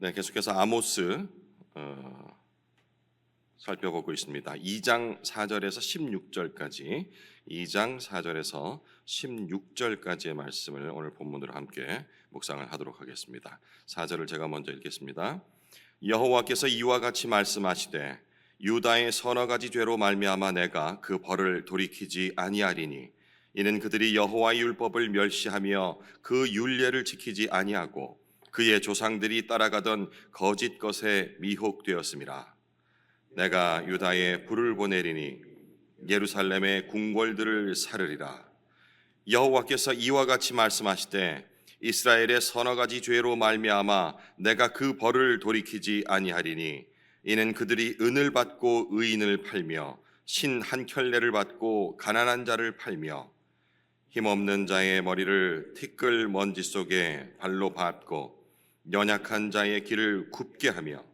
네, 계속해서 아모스 살펴보고 있습니다. 2장 4절에서 16절까지 2장 4절에서 16절까지의 말씀을 오늘 본문으로 함께 묵상을 하도록 하겠습니다. 4절을 제가 먼저 읽겠습니다. 여호와께서 이와 같이 말씀하시되 유다의 서너 가지 죄로 말미암아 내가 그 벌을 돌이키지 아니하리니 이는 그들이 여호와의 율법을 멸시하며 그 율례를 지키지 아니하고 그의 조상들이 따라가던 거짓 것에 미혹되었음이라. 내가 유다에 불을 보내리니 예루살렘의 궁궐들을 사르리라. 여호와께서 이와 같이 말씀하시되 이스라엘의 서너 가지 죄로 말미암아 내가 그 벌을 돌이키지 아니하리니 이는 그들이 은을 받고 의인을 팔며 신 한 켤레를 받고 가난한 자를 팔며 힘없는 자의 머리를 티끌 먼지 속에 발로 밟고 연약한 자의 길을 굽게 하며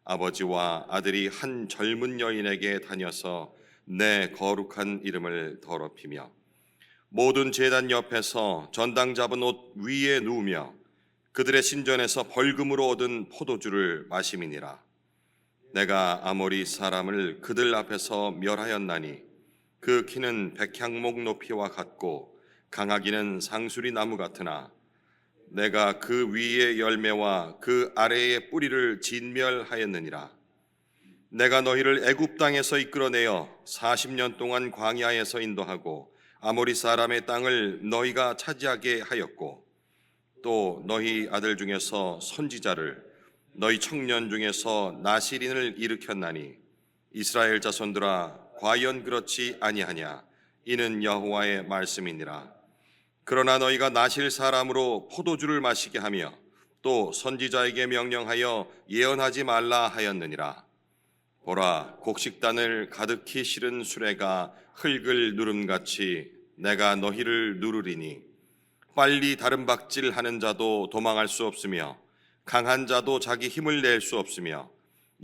아버지와 아들이 한 젊은 여인에게 다녀서 내 거룩한 이름을 더럽히며 모든 제단 옆에서 전당 잡은 옷 위에 누우며 그들의 신전에서 벌금으로 얻은 포도주를 마심이니라. 내가 아모리 사람을 그들 앞에서 멸하였나니 그 키는 백향목 높이와 같고 강하기는 상수리 나무 같으나 내가 그 위의 열매와 그 아래의 뿌리를 진멸하였느니라. 내가 너희를 애굽 땅에서 이끌어내어 40년 동안 광야에서 인도하고 아모리 사람의 땅을 너희가 차지하게 하였고 또 너희 아들 중에서 선지자를 너희 청년 중에서 나시린을 일으켰나니 이스라엘 자손들아 과연 그렇지 아니하냐. 이는 여호와의 말씀이니라. 그러나 너희가 나실 사람으로 포도주를 마시게 하며 또 선지자에게 명령하여 예언하지 말라 하였느니라. 보라, 곡식단을 가득히 실은 수레가 흙을 누름같이 내가 너희를 누르리니 빨리 다름박질하는 자도 도망할 수 없으며 강한 자도 자기 힘을 낼 수 없으며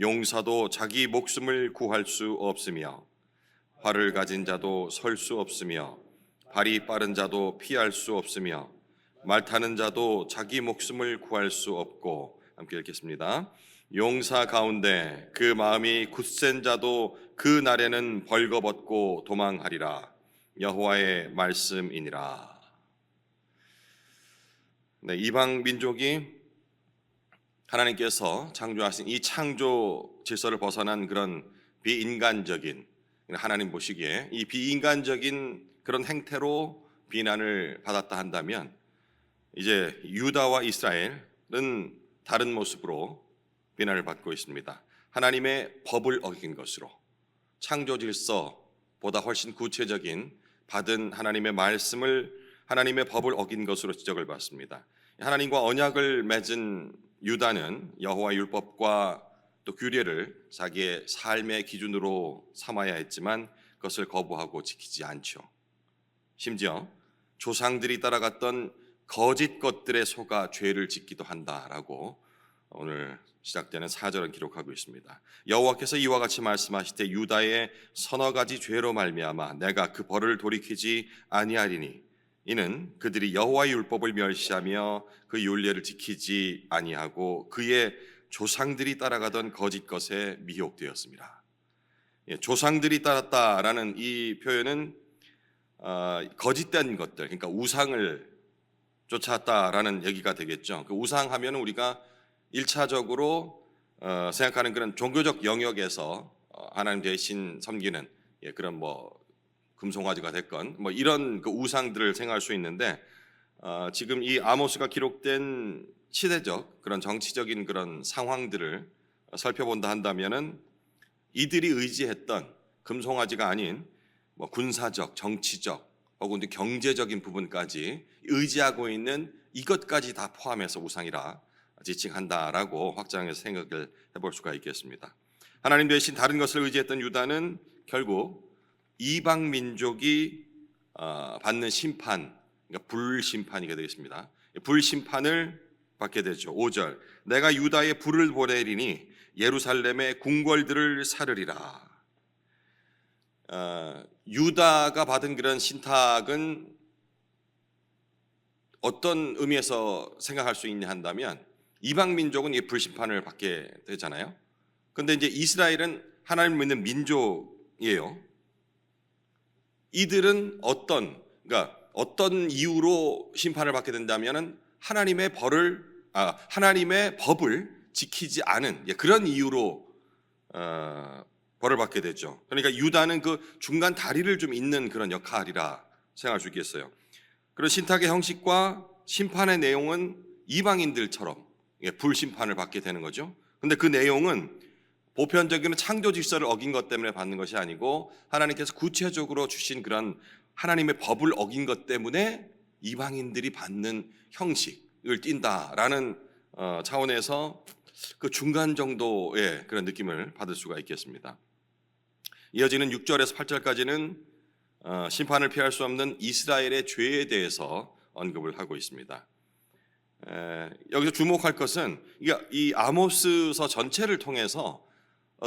용사도 자기 목숨을 구할 수 없으며 활을 가진 자도 설 수 없으며 발이 빠른 자도 피할 수 없으며 말 타는 자도 자기 목숨을 구할 수 없고. 함께 읽겠습니다. 용사 가운데 그 마음이 굳센 자도 그 날에는 벌거벗고 도망하리라. 여호와의 말씀이니라. 네, 이방 민족이 하나님께서 창조하신 이 창조 질서를 벗어난 그런 비인간적인, 하나님 보시기에 이 비인간적인 그런 행태로 비난을 받았다 한다면 이제 유다와 이스라엘은 다른 모습으로 비난을 받고 있습니다. 하나님의 법을 어긴 것으로, 창조 질서보다 훨씬 구체적인 받은 하나님의 말씀을, 하나님의 법을 어긴 것으로 지적을 받습니다. 하나님과 언약을 맺은 유다는 여호와 율법과 또 규례를 자기의 삶의 기준으로 삼아야 했지만 그것을 거부하고 지키지 않죠. 심지어 조상들이 따라갔던 거짓 것들에 속아 죄를 짓기도 한다라고 오늘 시작되는 4절은 기록하고 있습니다. 여호와께서 이와 같이 말씀하시되 유다의 서너 가지 죄로 말미암아 내가 그 벌을 돌이키지 아니하리니 이는 그들이 여호와의 율법을 멸시하며 그 율례를 지키지 아니하고 그의 조상들이 따라가던 거짓 것에 미혹되었습니다. 조상들이 따랐다라는 이 표현은 거짓된 것들, 그러니까 우상을 쫓았다라는 얘기가 되겠죠. 그 우상하면 우리가 1차적으로 생각하는 그런 종교적 영역에서 하나님 대신 섬기는 그런 금송아지가 됐건 이런 그 우상들을 생각할 수 있는데 지금 이 아모스가 기록된 시대적 그런 정치적인 그런 상황들을 살펴본다 한다면은 이들이 의지했던 금송아지가 아닌 군사적, 정치적 혹은 경제적인 부분까지 의지하고 있는 이것까지 다 포함해서 우상이라 지칭한다라고 확장해서 생각을 해볼 수가 있겠습니다. 하나님 대신 다른 것을 의지했던 유다는 결국 이방 민족이 받는 심판, 그러니까 불심판이게 되겠습니다. 불심판을 받게 되죠. 5절, 내가 유다에 불을 보내리니 예루살렘의 궁궐들을 사르리라. 유다가 받은 그런 신탁은 어떤 의미에서 생각할 수 있냐 한다면 이방 민족은 이 불심판을 받게 되잖아요. 그런데 이제 이스라엘은 하나님 믿는 민족이에요. 이들은 어떤 이유로 심판을 받게 된다면은 하나님의 법을 지키지 않은 그런 이유로 벌을 받게 되죠. 그러니까 유다는 그 중간 다리를 좀 잇는 그런 역할이라 생각할 수 있겠어요. 그런 신탁의 형식과 심판의 내용은 이방인들처럼 불심판을 받게 되는 거죠. 근데 그 내용은 보편적인 창조 질서를 어긴 것 때문에 받는 것이 아니고 하나님께서 구체적으로 주신 그런 하나님의 법을 어긴 것 때문에 이방인들이 받는 형식을 띈다라는 차원에서 그 중간 정도의 그런 느낌을 받을 수가 있겠습니다. 이어지는 6절에서 8절까지는 심판을 피할 수 없는 이스라엘의 죄에 대해서 언급을 하고 있습니다. 여기서 주목할 것은 이 아모스서 전체를 통해서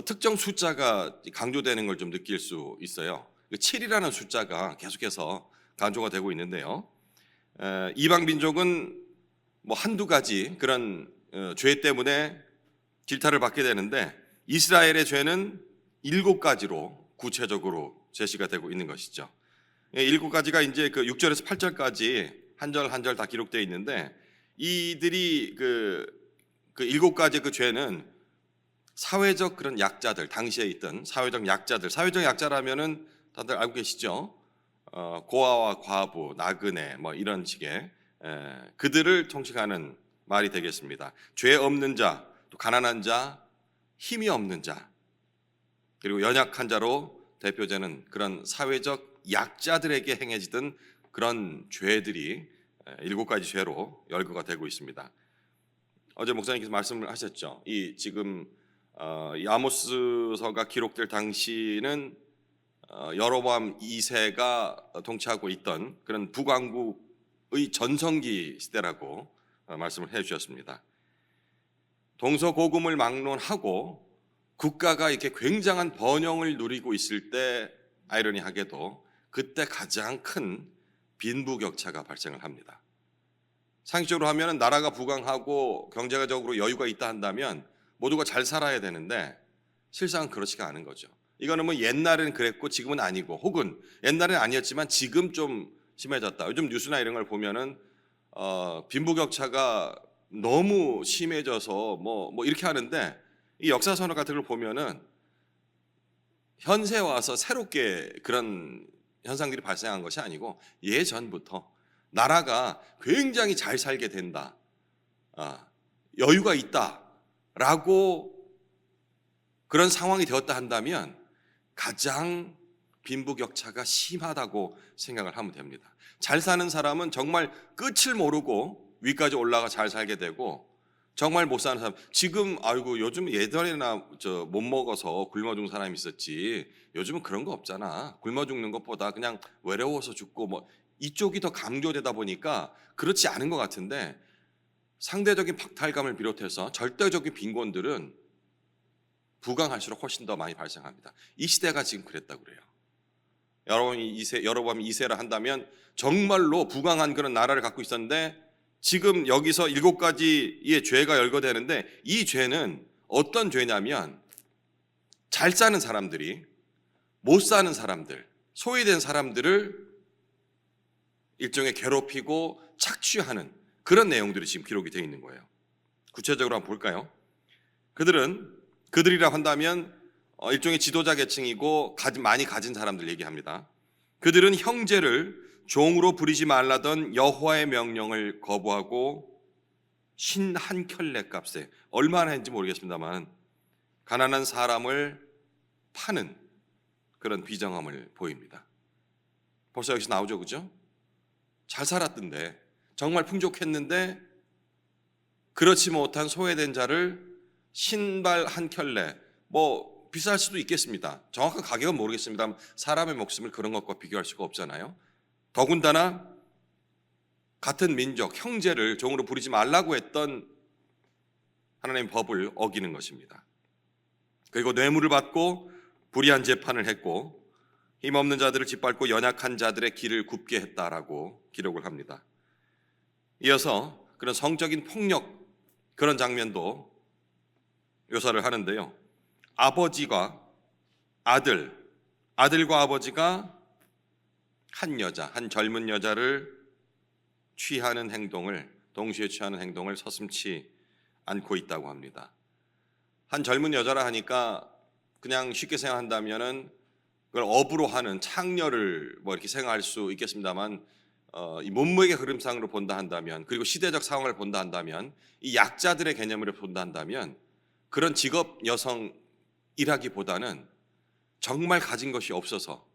특정 숫자가 강조되는 걸 좀 느낄 수 있어요. 7이라는 숫자가 계속해서 강조가 되고 있는데요. 이방 민족은 뭐 한두 가지 그런 죄 때문에 질타를 받게 되는데 이스라엘의 죄는 7가지로 구체적으로 제시가 되고 있는 것이죠. 7가지가 이제 그 6절에서 8절까지 한 절 한 절 다 기록되어 있는데 이들이 그 7가지 그 죄는 사회적 그런 약자들, 당시에 있던 사회적 약자라면은 다들 알고 계시죠? 고아와 과부, 나그네 뭐 이런 식의 그들을 통칭하는 말이 되겠습니다. 죄 없는 자, 또 가난한 자, 힘이 없는 자, 그리고 연약한 자로 대표되는 그런 사회적 약자들에게 행해지던 그런 죄들이 7가지 죄로 열거가 되고 있습니다. 어제 목사님께서 말씀을 하셨죠. 이 지금 이 아모스서가 기록될 당시는 여로보암 2세가 통치하고 있던 그런 북왕국의 전성기 시대라고 말씀을 해주셨습니다. 동서고금을 막론하고 국가가 이렇게 굉장한 번영을 누리고 있을 때 아이러니하게도 그때 가장 큰 빈부격차가 발생을 합니다. 상식적으로 하면 나라가 부강하고 경제적으로 여유가 있다 한다면 모두가 잘 살아야 되는데 실상은 그렇지가 않은 거죠. 이거는 뭐 옛날에는 그랬고 지금은 아니고, 혹은 옛날에는 아니었지만 지금 좀 심해졌다. 요즘 뉴스나 이런 걸 보면은 빈부격차가 너무 심해져서 뭐 이렇게 하는데, 이 역사선화 같은 걸 보면은 현세 와서 새롭게 그런 현상들이 발생한 것이 아니고 예전부터 나라가 굉장히 잘 살게 된다, 여유가 있다라고 그런 상황이 되었다 한다면 가장 빈부격차가 심하다고 생각을 하면 됩니다. 잘 사는 사람은 정말 끝을 모르고 위까지 올라가 잘 살게 되고, 정말 못 사는 사람, 지금 아이고 요즘 예전에나 못 먹어서 굶어 죽는 사람이 있었지, 요즘은 그런 거 없잖아. 굶어 죽는 것보다 그냥 외로워서 죽고 뭐 이쪽이 더 강조되다 보니까 그렇지 않은 것 같은데, 상대적인 박탈감을 비롯해서 절대적인 빈곤들은 부강할수록 훨씬 더 많이 발생합니다. 이 시대가 지금 그랬다고 그래요. 여로보암 2세라 한다면 정말로 부강한 그런 나라를 갖고 있었는데, 지금 여기서 7가지의 죄가 열거되는데, 이 죄는 어떤 죄냐면 잘 사는 사람들이 못 사는 사람들, 소외된 사람들을 일종의 괴롭히고 착취하는 그런 내용들이 지금 기록이 되어 있는 거예요. 구체적으로 한번 볼까요? 그들이라 한다면 일종의 지도자 계층이고 많이 가진 사람들 얘기합니다. 그들은 형제를 종으로 부리지 말라던 여호와의 명령을 거부하고 신 한 켤레 값에, 얼마나 했는지 모르겠습니다만 가난한 사람을 파는 그런 비정함을 보입니다. 벌써 여기서 나오죠, 그죠? 잘 살았던데, 정말 풍족했는데 그렇지 못한 소외된 자를 신발 한 켤레, 뭐 비쌀 수도 있겠습니다. 정확한 가격은 모르겠습니다만 사람의 목숨을 그런 것과 비교할 수가 없잖아요. 더군다나 같은 민족, 형제를 종으로 부리지 말라고 했던 하나님의 법을 어기는 것입니다. 그리고 뇌물을 받고 불의한 재판을 했고 힘없는 자들을 짓밟고 연약한 자들의 길을 굽게 했다라고 기록을 합니다. 이어서 그런 성적인 폭력, 그런 장면도 묘사를 하는데요. 아버지가 아들과 아버지가 한 젊은 여자를 동시에 취하는 행동을 서슴지 않고 있다고 합니다. 한 젊은 여자라 하니까 그냥 쉽게 생각한다면은 그걸 업으로 하는 창녀를 이렇게 생각할 수 있겠습니다만, 이 몸무게 흐름상으로 본다 한다면, 그리고 시대적 상황을 본다 한다면, 이 약자들의 개념으로 본다 한다면, 그런 직업 여성이라기보다는 정말 가진 것이 없어서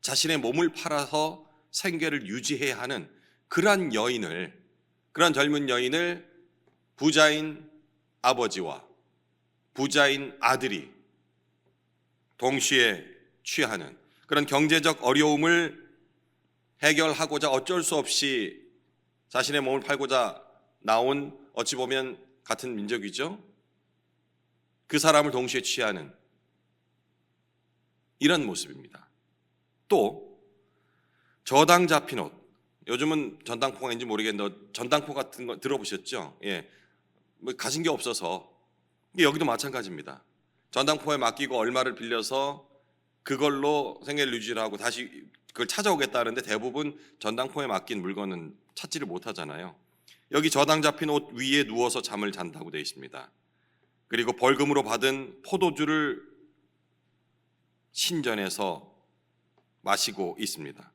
자신의 몸을 팔아서 생계를 유지해야 하는 그런 젊은 여인을 부자인 아버지와 부자인 아들이 동시에 취하는 그런 경제적 어려움을 해결하고자 어쩔 수 없이 자신의 몸을 팔고자 나온, 어찌 보면 같은 민족이죠. 그 사람을 동시에 취하는 이런 모습입니다. 또 저당 잡힌 옷, 요즘은 전당포가인지 모르겠는데 전당포 같은 거 들어보셨죠? 예, 가진 게 없어서, 여기도 마찬가지입니다. 전당포에 맡기고 얼마를 빌려서 그걸로 생계를 유지를 하고 다시 그걸 찾아오겠다는데 대부분 전당포에 맡긴 물건은 찾지를 못하잖아요. 여기 저당 잡힌 옷 위에 누워서 잠을 잔다고 되어 있습니다. 그리고 벌금으로 받은 포도주를 신전에서 마시고 있습니다.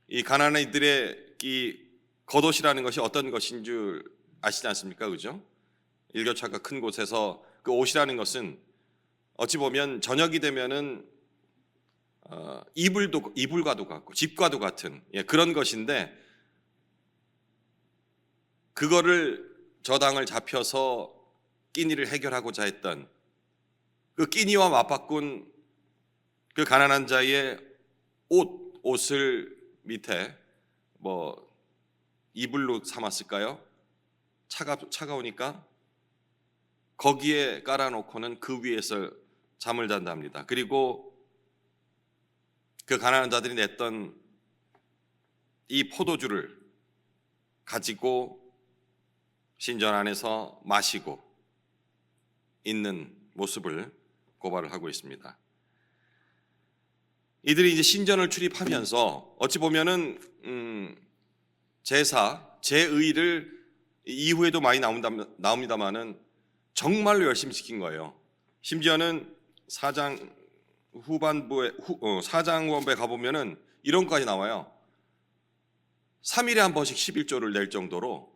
이 가난한 이들의 이 겉옷이라는 것이 어떤 것인 줄 아시지 않습니까? 그죠? 일교차가 큰 곳에서 그 옷이라는 것은 어찌 보면 저녁이 되면은 이불과도 같고 집과도 같은 그런 것인데, 그거를 저당을 잡혀서 끼니를 해결하고자 했던 그 끼니와 맞바꾼 그 가난한 자의 옷을 밑에 이불로 삼았을까요? 차가우니까 거기에 깔아놓고는 그 위에서 잠을 잔답니다. 그리고 그 가난한 자들이 냈던 이 포도주를 가지고 신전 안에서 마시고 있는 모습을 고발을 하고 있습니다. 이들이 이제 신전을 출입하면서 어찌 보면은 제의를 이후에도 많이 나옵니다만은 정말로 열심히 지킨 거예요. 심지어는 사장 후반부에 가보면은 이런 것까지 나와요. 3일에 한 번씩 11조를 낼 정도로,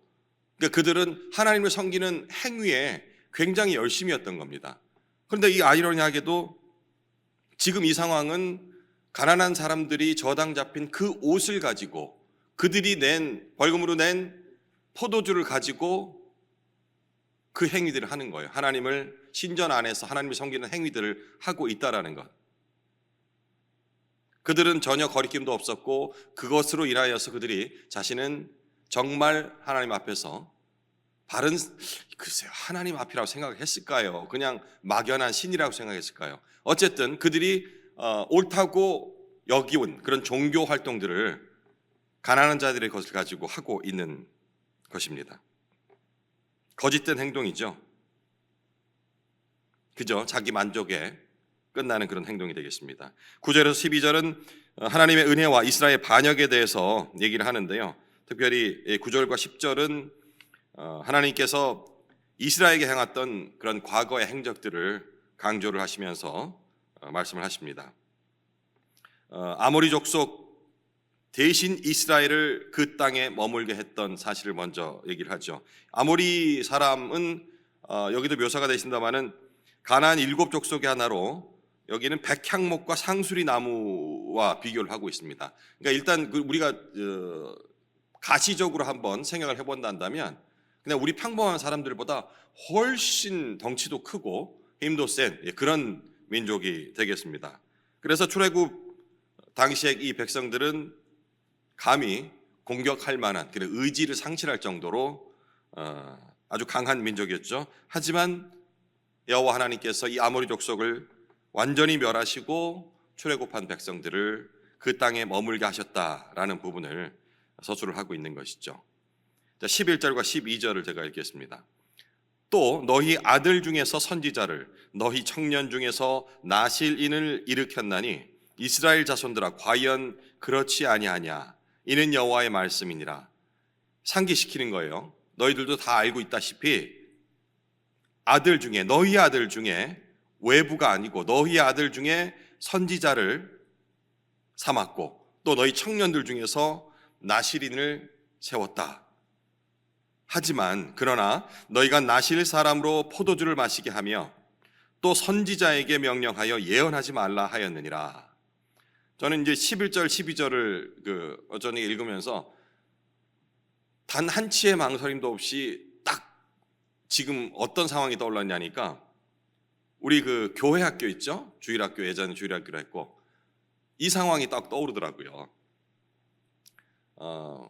그러니까 그들은 하나님을 섬기는 행위에 굉장히 열심이었던 겁니다. 그런데 이 아이러니하게도 지금 이 상황은 가난한 사람들이 저당 잡힌 그 옷을 가지고, 그들이 벌금으로 낸 포도주를 가지고 그 행위들을 하는 거예요. 신전 안에서 하나님을 섬기는 행위들을 하고 있다라는 것. 그들은 전혀 거리낌도 없었고, 그것으로 인하여서 그들이 자신은 정말 하나님 앞에서 글쎄요, 하나님 앞이라고 생각했을까요? 그냥 막연한 신이라고 생각했을까요? 어쨌든 그들이 옳다고 여기온 그런 종교 활동들을 가난한 자들의 것을 가지고 하고 있는 것입니다. 거짓된 행동이죠. 그저 자기 만족에 끝나는 그런 행동이 되겠습니다. 9절에서 12절은 하나님의 은혜와 이스라엘 반역에 대해서 얘기를 하는데요. 특별히 9절과 10절은 하나님께서 이스라엘에게 행했던 그런 과거의 행적들을 강조를 하시면서 말씀을 하십니다. 아모리 족속 대신 이스라엘을 그 땅에 머물게 했던 사실을 먼저 얘기를 하죠. 아모리 사람은 여기도 묘사가 되어 있습니다마는 가나안 7족속의 하나로 여기는 백향목과 상수리 나무와 비교를 하고 있습니다. 그러니까 일단 우리가 가시적으로 한번 생각을 해본다면 그냥 우리 평범한 사람들보다 훨씬 덩치도 크고 힘도 센 그런 민족이 되겠습니다. 그래서 출애굽 당시에 이 백성들은 감히 공격할 만한 그런 의지를 상실할 정도로 아주 강한 민족이었죠. 하지만 여호와 하나님께서 이 아모리 족속을 완전히 멸하시고 출애굽한 백성들을 그 땅에 머물게 하셨다라는 부분을 서술을 하고 있는 것이죠. 자, 11절과 12절을 제가 읽겠습니다. 또 너희 아들 중에서 선지자를 너희 청년 중에서 나실인을 일으켰나니 이스라엘 자손들아 과연 그렇지 아니하냐. 이는 여호와의 말씀이니라. 상기시키는 거예요. 너희들도 다 알고 있다시피 아들 중에, 너희 아들 중에, 외부가 아니고 너희 아들 중에 선지자를 삼았고 또 너희 청년들 중에서 나실인을 세웠다. 하지만 그러나 너희가 나실 사람으로 포도주를 마시게 하며 또 선지자에게 명령하여 예언하지 말라 하였느니라. 저는 이제 11절 12절을 어쩌니 읽으면서 단 한치의 망설임도 없이 딱 지금 어떤 상황이 떠올랐냐니까 우리 그 교회 학교 있죠? 주일학교, 예전에 주일학교로 했고 이 상황이 딱 떠오르더라고요.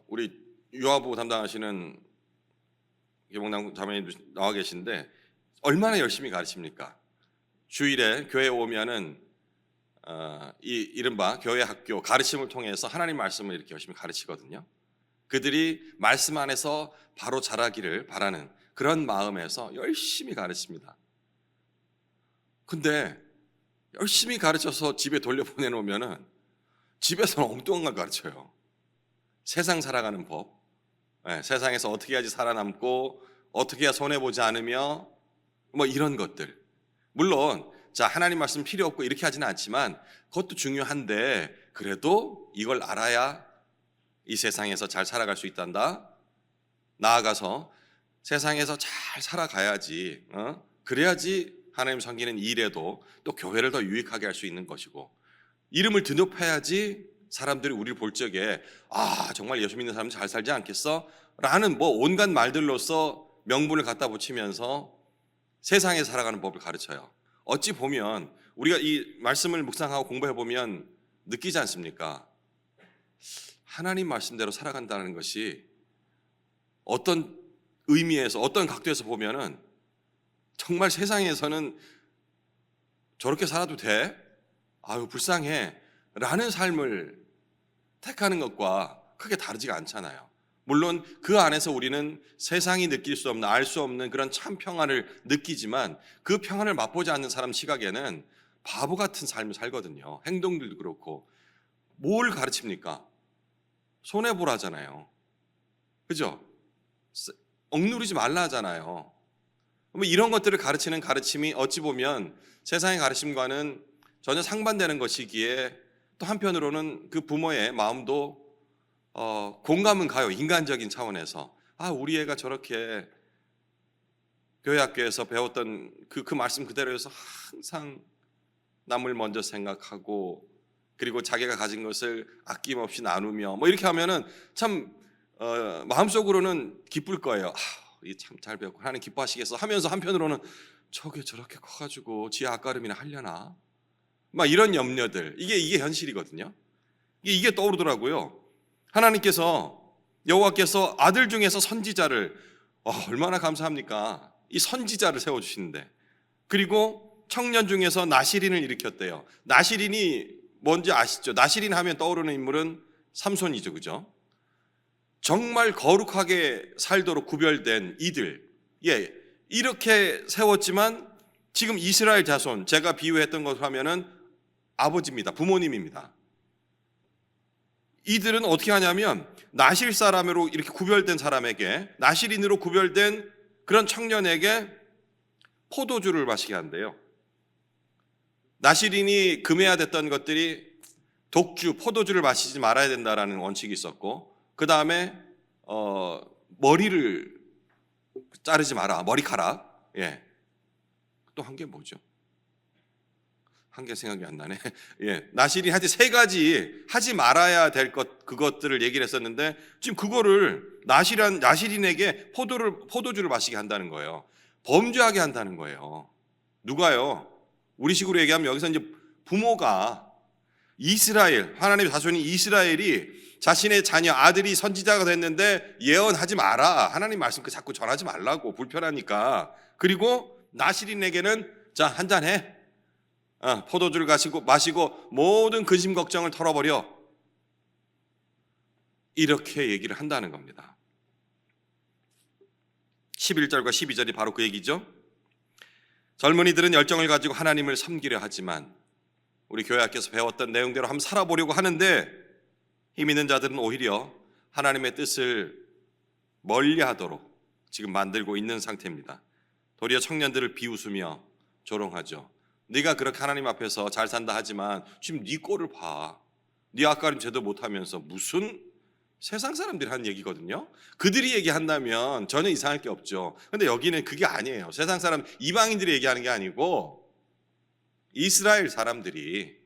우리 유아부 담당하시는 개봉당 자매님 나와 계신데 얼마나 열심히 가르칩니까? 주일에 교회에 오면은 이 이른바 교회 학교 가르침을 통해서 하나님 말씀을 이렇게 열심히 가르치거든요. 그들이 말씀 안에서 바로 자라기를 바라는 그런 마음에서 열심히 가르칩니다. 근데 열심히 가르쳐서 집에 돌려보내놓으면은 집에서는 엉뚱한 걸 가르쳐요. 세상 살아가는 법, 세상에서 어떻게 해야지 살아남고 어떻게 해야 손해보지 않으며 뭐 이런 것들. 물론 자 하나님 말씀 필요 없고 이렇게 하지는 않지만 그것도 중요한데 그래도 이걸 알아야 이 세상에서 잘 살아갈 수 있단다. 나아가서 세상에서 잘 살아가야지. 그래야지 하나님 섬기는 일에도 또 교회를 더 유익하게 할 수 있는 것이고 이름을 드높여야지 사람들이 우리를 볼 적에 정말 예수 믿는 사람은 잘 살지 않겠어? 라는 뭐 온갖 말들로서 명분을 갖다 붙이면서 세상에 살아가는 법을 가르쳐요. 어찌 보면 우리가 이 말씀을 묵상하고 공부해 보면 느끼지 않습니까? 하나님 말씀대로 살아간다는 것이 어떤 의미에서 어떤 각도에서 보면은 정말 세상에서는 저렇게 살아도 돼? 아유 불쌍해 라는 삶을 택하는 것과 크게 다르지가 않잖아요. 물론 그 안에서 우리는 세상이 느낄 수 없는 알 수 없는 그런 참 평안을 느끼지만 그 평안을 맛보지 않는 사람 시각에는 바보 같은 삶을 살거든요. 행동들도 그렇고 뭘 가르칩니까? 손해보라잖아요. 그죠? 억누르지 말라 하잖아요. 뭐 이런 것들을 가르치는 가르침이 어찌 보면 세상의 가르침과는 전혀 상반되는 것이기에 또 한편으로는 그 부모의 마음도 공감은 가요. 인간적인 차원에서 우리 애가 저렇게 교회 학교에서 배웠던 그 말씀 그대로여서 항상 남을 먼저 생각하고 그리고 자기가 가진 것을 아낌없이 나누며 뭐 이렇게 하면은 참 마음속으로는 기쁠 거예요. 참 잘 배웠고 하나님 기뻐하시겠어 하면서 한편으로는 저게 저렇게 커가지고 지 앞가름이나 하려나 막 이런 염려들 이게 현실이거든요. 이게 떠오르더라고요. 하나님께서 여호와께서 아들 중에서 선지자를 얼마나 감사합니까? 이 선지자를 세워주시는데 그리고 청년 중에서 나실인을 일으켰대요. 나실인이 뭔지 아시죠? 나실인 하면 떠오르는 인물은 삼손이죠, 그죠? 정말 거룩하게 살도록 구별된 이들, 이렇게 세웠지만 지금 이스라엘 자손 제가 비유했던 것으로 하면은 아버지입니다, 부모님입니다. 이들은 어떻게 하냐면 나실 사람으로 이렇게 구별된 사람에게 나실인으로 구별된 그런 청년에게 포도주를 마시게 한대요. 나실인이 금해야 됐던 것들이 독주, 포도주를 마시지 말아야 된다라는 원칙이 있었고 그 다음에 머리를 자르지 마라, 머리카락. 또 한 게 뭐죠? 한 개 생각이 안 나네. 나실이 하여튼 세 가지 하지 말아야 될 그것들을 얘기를 했었는데 지금 그거를 나실인에게 포도주를 마시게 한다는 거예요. 범죄하게 한다는 거예요. 누가요? 우리식으로 얘기하면 여기서 이제 부모가 이스라엘, 하나님의 자손인 이스라엘이 자신의 자녀 아들이 선지자가 됐는데 예언하지 마라. 하나님 말씀 자꾸 전하지 말라고 불편하니까. 그리고 나실인에게는 자, 한잔 해. 포도주를 마시고 모든 근심 걱정을 털어버려. 이렇게 얘기를 한다는 겁니다. 11절과 12절이 바로 그 얘기죠. 젊은이들은 열정을 가지고 하나님을 섬기려 하지만 우리 교회 학교에서 배웠던 내용대로 한번 살아보려고 하는데 힘 있는 자들은 오히려 하나님의 뜻을 멀리하도록 지금 만들고 있는 상태입니다. 도리어 청년들을 비웃으며 조롱하죠. 네가 그렇게 하나님 앞에서 잘 산다 하지만 지금 네 꼴을 봐. 네 앞가림 제대로 못하면서 무슨 세상 사람들이 하는 얘기거든요. 그들이 얘기한다면 전혀 이상할 게 없죠. 근데 여기는 그게 아니에요. 세상 사람 이방인들이 얘기하는 게 아니고 이스라엘 사람들이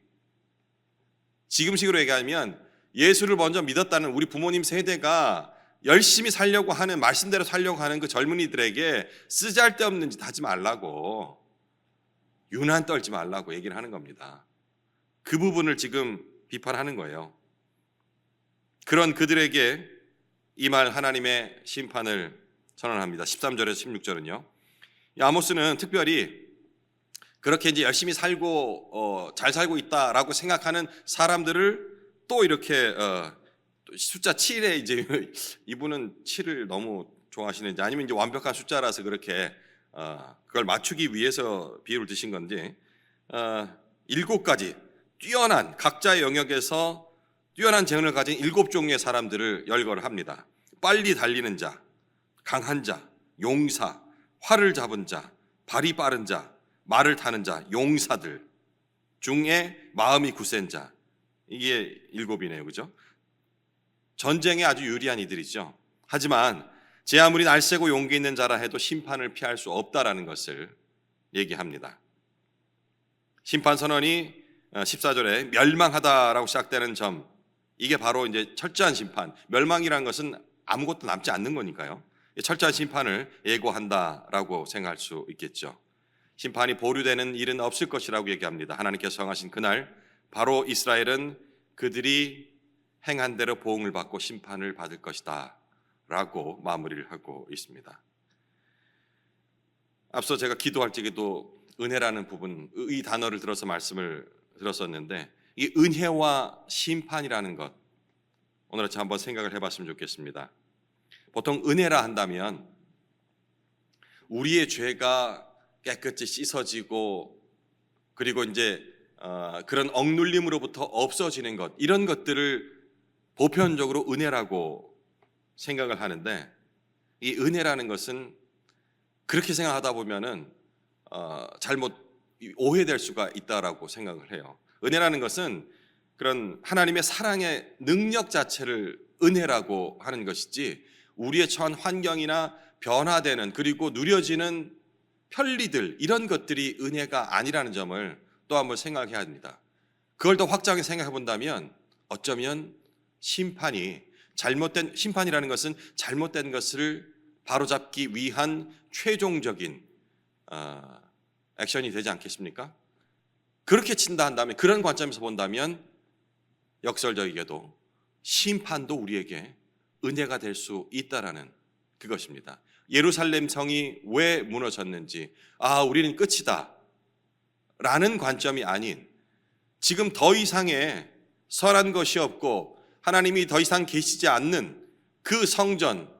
지금식으로 얘기하면 예수를 먼저 믿었다는 우리 부모님 세대가 열심히 살려고 하는, 말씀대로 살려고 하는 그 젊은이들에게 쓰잘데없는 짓 하지 말라고, 유난 떨지 말라고 얘기를 하는 겁니다. 그 부분을 지금 비판하는 거예요. 그런 그들에게 이 말 하나님의 심판을 선언합니다. 13절에서 16절은요. 아모스는 특별히 그렇게 이제 열심히 살고 잘 살고 있다라고 생각하는 사람들을 또 이렇게 숫자 7에 이제 이분은 7을 너무 좋아하시는지 아니면 이제 완벽한 숫자라서 그렇게 그걸 맞추기 위해서 비유를 드신 건지 7가지 뛰어난 각자의 영역에서 뛰어난 재능을 가진 7종류의 사람들을 열거를 합니다. 빨리 달리는 자, 강한 자, 용사, 활을 잡은 자, 발이 빠른 자, 말을 타는 자, 용사들 중에 마음이 굳센 자. 이게 7이네요. 그죠? 전쟁에 아주 유리한 이들이죠. 하지만 제 아무리 날쌔고 용기 있는 자라 해도 심판을 피할 수 없다라는 것을 얘기합니다. 심판 선언이 14절에 멸망하다라고 시작되는 점, 이게 바로 이제 철저한 심판, 멸망이라는 것은 아무것도 남지 않는 거니까요. 철저한 심판을 예고한다라고 생각할 수 있겠죠. 심판이 보류되는 일은 없을 것이라고 얘기합니다. 하나님께서 정하신 그날 바로 이스라엘은 그들이 행한 대로 보응을 받고 심판을 받을 것이다 라고 마무리를 하고 있습니다. 앞서 제가 기도할 적에도 은혜라는 부분, 이 단어를 들어서 말씀을 들었었는데 이 은혜와 심판이라는 것, 오늘 아침 한번 생각을 해봤으면 좋겠습니다. 보통 은혜라 한다면 우리의 죄가 깨끗이 씻어지고 그리고 이제 그런 억눌림으로부터 없어지는 것, 이런 것들을 보편적으로 은혜라고 생각을 하는데 이 은혜라는 것은 그렇게 생각하다 보면은 잘못 오해될 수가 있다라고 생각을 해요. 은혜라는 것은 그런 하나님의 사랑의 능력 자체를 은혜라고 하는 것이지 우리의 처한 환경이나 변화되는 그리고 누려지는 편리들, 이런 것들이 은혜가 아니라는 점을 또 한번 생각해야 합니다. 그걸 더 확장해 생각해 본다면 어쩌면 심판이라는 것은 잘못된 것을 바로잡기 위한 최종적인 액션이 되지 않겠습니까? 그렇게 친다 한다면, 그런 관점에서 본다면 역설적이게도 심판도 우리에게 은혜가 될 수 있다라는 그것입니다. 예루살렘 성이 왜 무너졌는지, 우리는 끝이다 라는 관점이 아닌, 지금 더 이상의 선한 것이 없고 하나님이 더 이상 계시지 않는 그 성전,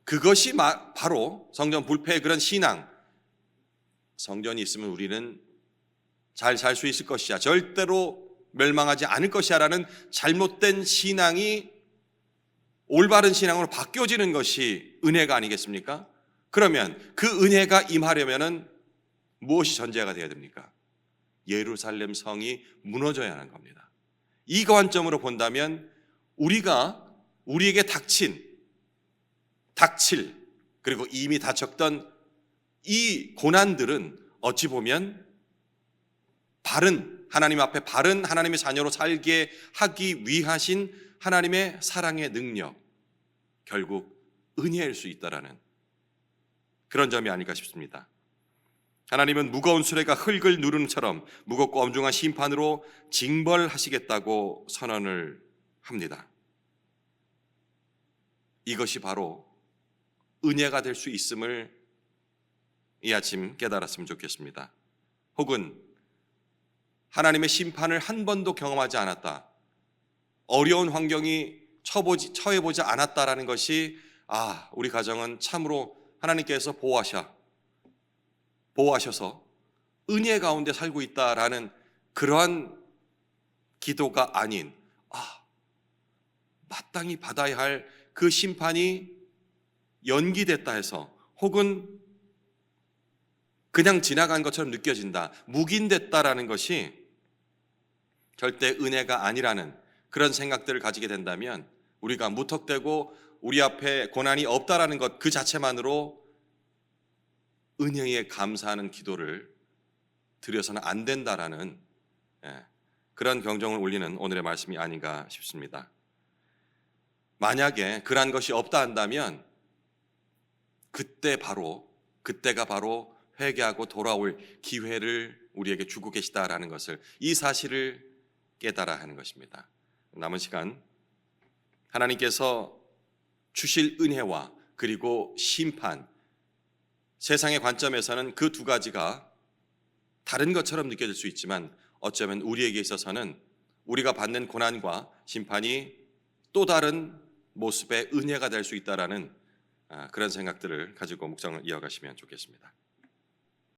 그것이 바로 성전 불패의 그런 신앙. 성전이 있으면 우리는 잘 살 수 있을 것이야, 절대로 멸망하지 않을 것이야 라는 잘못된 신앙이 올바른 신앙으로 바뀌어지는 것이 은혜가 아니겠습니까? 그러면 그 은혜가 임하려면 무엇이 전제가 되어야 됩니까? 예루살렘 성이 무너져야 하는 겁니다. 이 관점으로 본다면 우리에게 닥칠 그리고 이미 닥쳤던 이 고난들은 어찌 보면 하나님 앞에 바른 하나님의 자녀로 살게 하기 위하신 하나님의 사랑의 능력, 결국 은혜일 수 있다라는 그런 점이 아닐까 싶습니다. 하나님은 무거운 수레가 흙을 누르는 처럼 무겁고 엄중한 심판으로 징벌하시겠다고 선언을 합니다. 이것이 바로 은혜가 될 수 있음을 이 아침 깨달았으면 좋겠습니다. 혹은 하나님의 심판을 한 번도 경험하지 않았다, 어려운 환경이 처해보지 않았다라는 것이 우리 가정은 참으로 하나님께서 보호하셔서 은혜 가운데 살고 있다라는 그러한 기도가 아닌, 마땅히 받아야 할 그 심판이 연기됐다 해서, 혹은 그냥 지나간 것처럼 느껴진다, 묵인됐다라는 것이 절대 은혜가 아니라는 그런 생각들을 가지게 된다면, 우리가 무턱대고 우리 앞에 고난이 없다라는 것 그 자체만으로 은혜에 감사하는 기도를 드려서는 안 된다라는 그런 경종을 울리는 오늘의 말씀이 아닌가 싶습니다. 만약에 그러한 것이 없다 한다면 그때가 바로 회개하고 돌아올 기회를 우리에게 주고 계시다라는 것을, 이 사실을 깨달아야 하는 것입니다. 남은 시간 하나님께서 주실 은혜와 그리고 심판, 세상의 관점에서는 그 두 가지가 다른 것처럼 느껴질 수 있지만, 어쩌면 우리에게 있어서는 우리가 받는 고난과 심판이 또 다른 모습의 은혜가 될 수 있다라는 그런 생각들을 가지고 묵상을 이어가시면 좋겠습니다.